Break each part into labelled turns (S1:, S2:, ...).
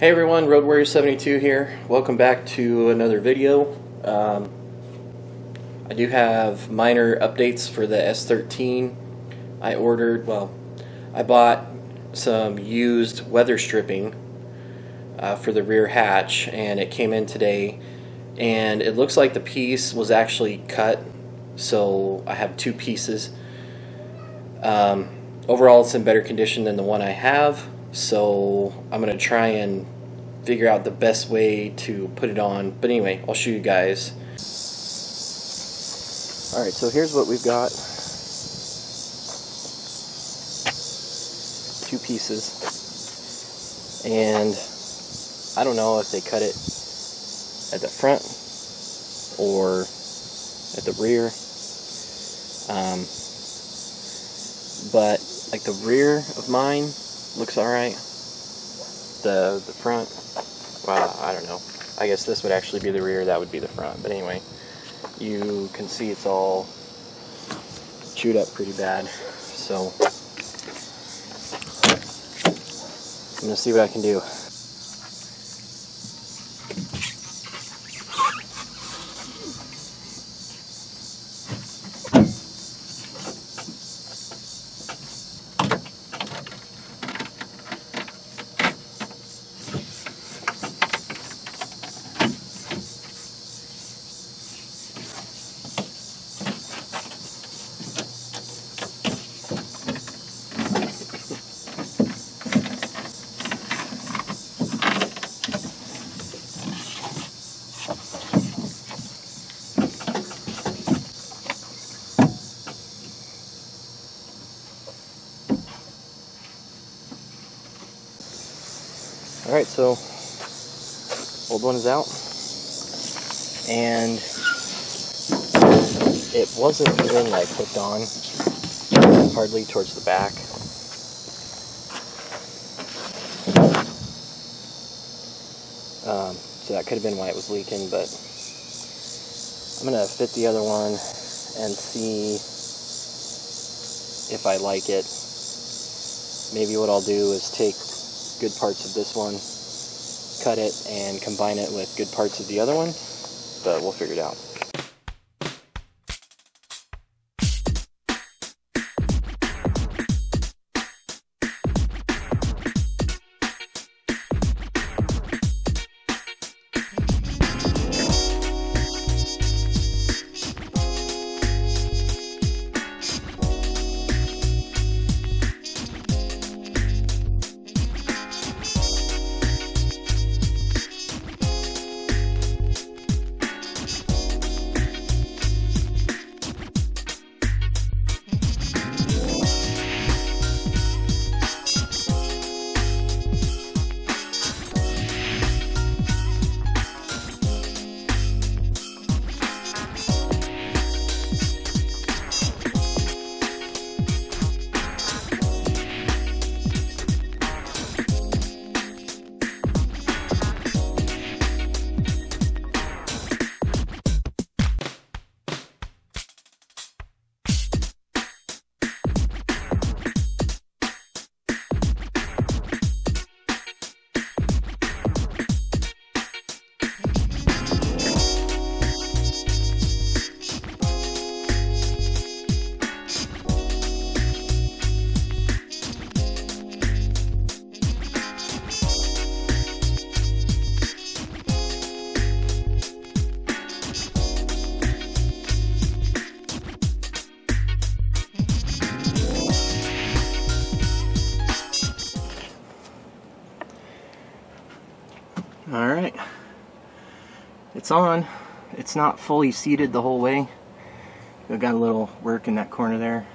S1: Hey everyone, Road Warrior 72 here. Welcome back to another video. I do have minor updates for the S13. I bought some used weather stripping for the rear hatch, and it came in today, and it looks like the piece was actually cut, so I have two pieces. Overall it's in better condition than the one I have, so I'm going to try and figure out the best way to put it on. But anyway, I'll show you guys. Alright, so here's what we've got. Two pieces. And I don't know if they cut it at the front or at the rear. But like the rear of mine looks alright. The front, well, I don't know. I guess this would actually be the rear, that would be the front. But anyway, you can see it's all chewed up pretty bad. So I'm gonna see what I can do. Alright, so old one is out, and it wasn't even like hooked on hardly towards the back. So that could have been why it was leaking, but I'm going to fit the other one and see if I like it. Maybe what I'll do is take good parts of this one, cut it, and combine it with good parts of the other one, but we'll figure it out. Alright, it's on. It's not fully seated the whole way. I've got a little work in that corner there.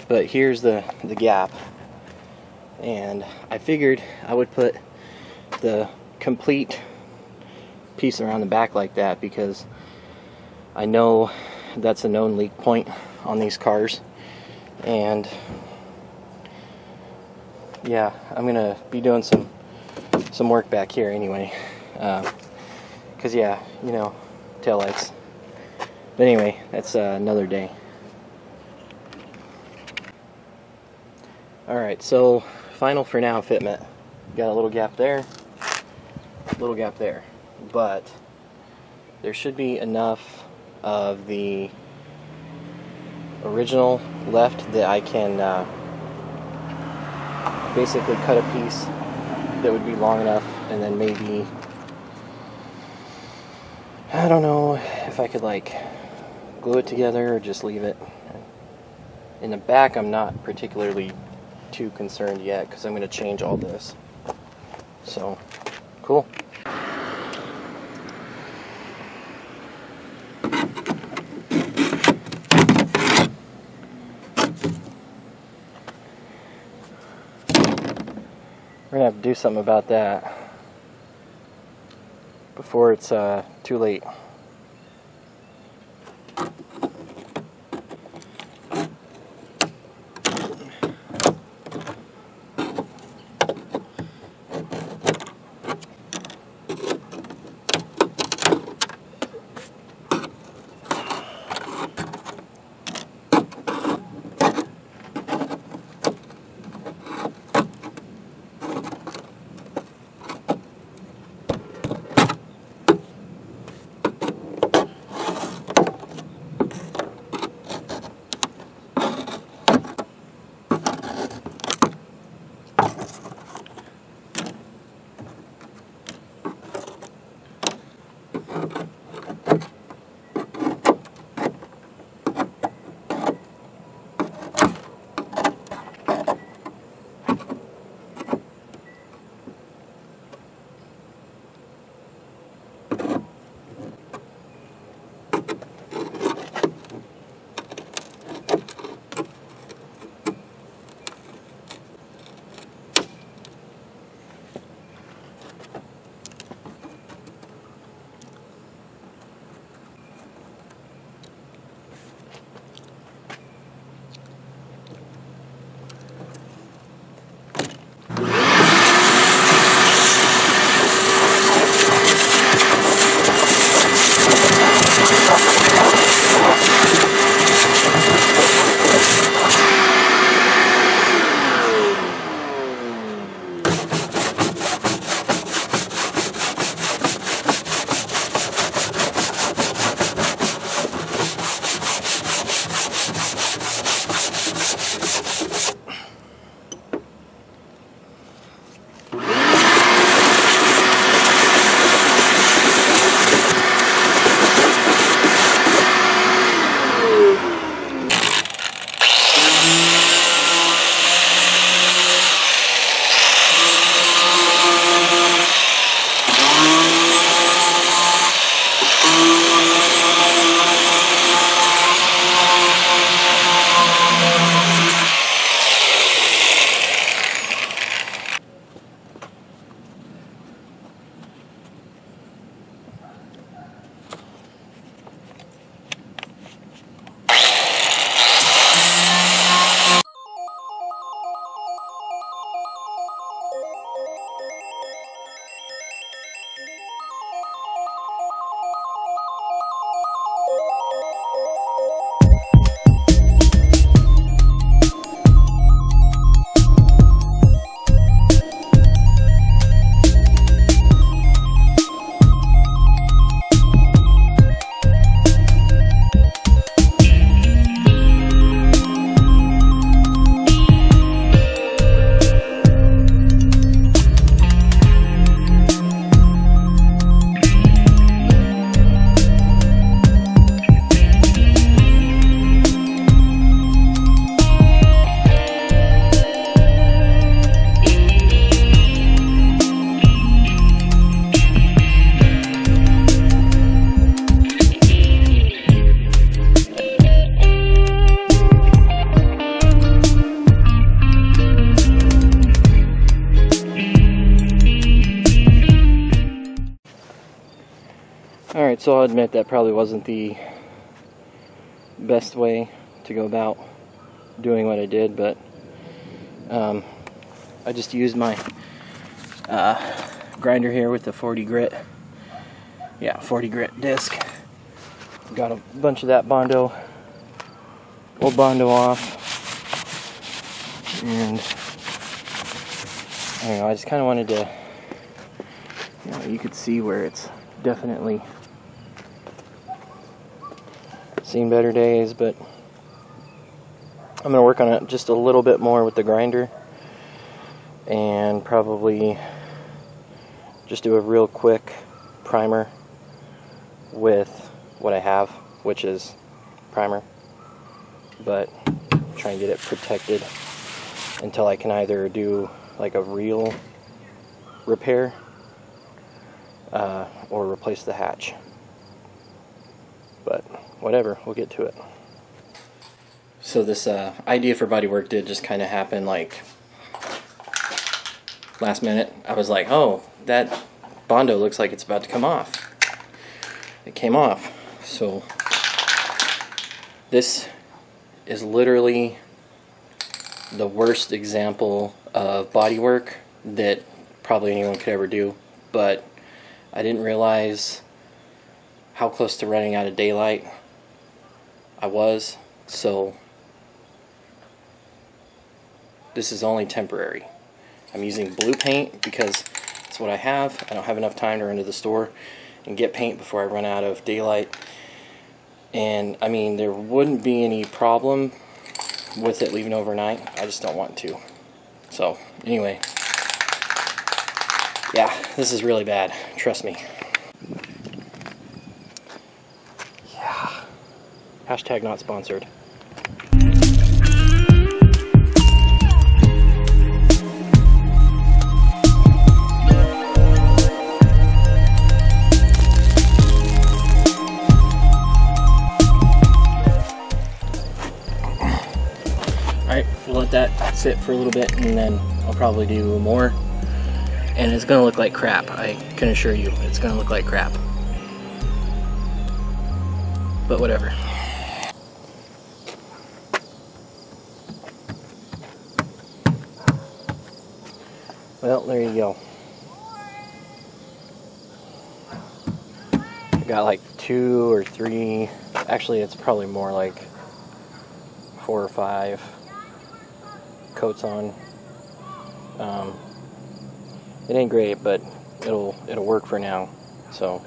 S1: But here's the gap. And I figured I would put the complete piece around the back like that, because I know that's a known leak point on these cars. And yeah, I'm gonna be doing some work back here anyway, because yeah, you know, taillights. But anyway, that's another day. Alright, so final for now fitment. got a little gap there, little gap there, but there should be enough of the original left that I can basically cut a piece that would be long enough, and then maybe, I don't know if I could like glue it together or just leave it. In the back I'm not particularly too concerned yet because I'm going to change all this. So, cool. We're going to have to do something about that before it's too late. Alright, so I'll admit that probably wasn't the best way to go about doing what I did, but I just used my grinder here with the 40 grit. Yeah, 40 grit disc. Got a bunch of that bondo, old bondo off, and don't know, I just kind of wanted to, you know, you could see where it's definitely seen better days, but I'm going to work on it just a little bit more with the grinder and probably just do a real quick primer with what I have, which is primer, but try and get it protected until I can either do like a real repair or replace the hatch. But whatever, we'll get to it. So this idea for bodywork did just kind of happen like last minute. I was like, oh, that bondo looks like it's about to come off. It came off. So this is literally the worst example of bodywork that probably anyone could ever do, but I didn't realize how close to running out of daylight I was, so this is only temporary. I'm using blue paint because it's what I have. I don't have enough time to run to the store and get paint before I run out of daylight. And I mean, there wouldn't be any problem with it leaving overnight. I just don't want to. So anyway, yeah, this is really bad. Trust me. Yeah. Hashtag not sponsored. Alright, we'll let that sit for a little bit and then I'll probably do more. And it's gonna look like crap, I can assure you. It's gonna look like crap. But whatever. Well, there you go. I got like 2 or 3, actually it's probably more like 4 or 5 coats on. It ain't great, but it'll work for now. So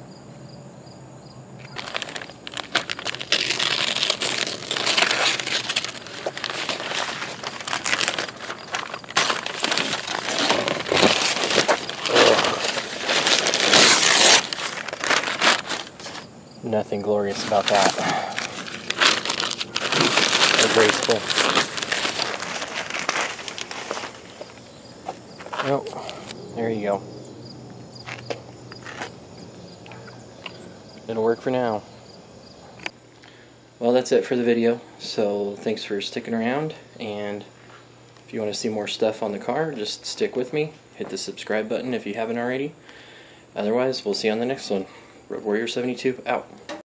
S1: nothing glorious about that. Or graceful. Well, there you go. It'll work for now. Well, that's it for the video. So thanks for sticking around, and if you want to see more stuff on the car, just stick with me. Hit the subscribe button if you haven't already. Otherwise, we'll see you on the next one. Road Warrior 72 out.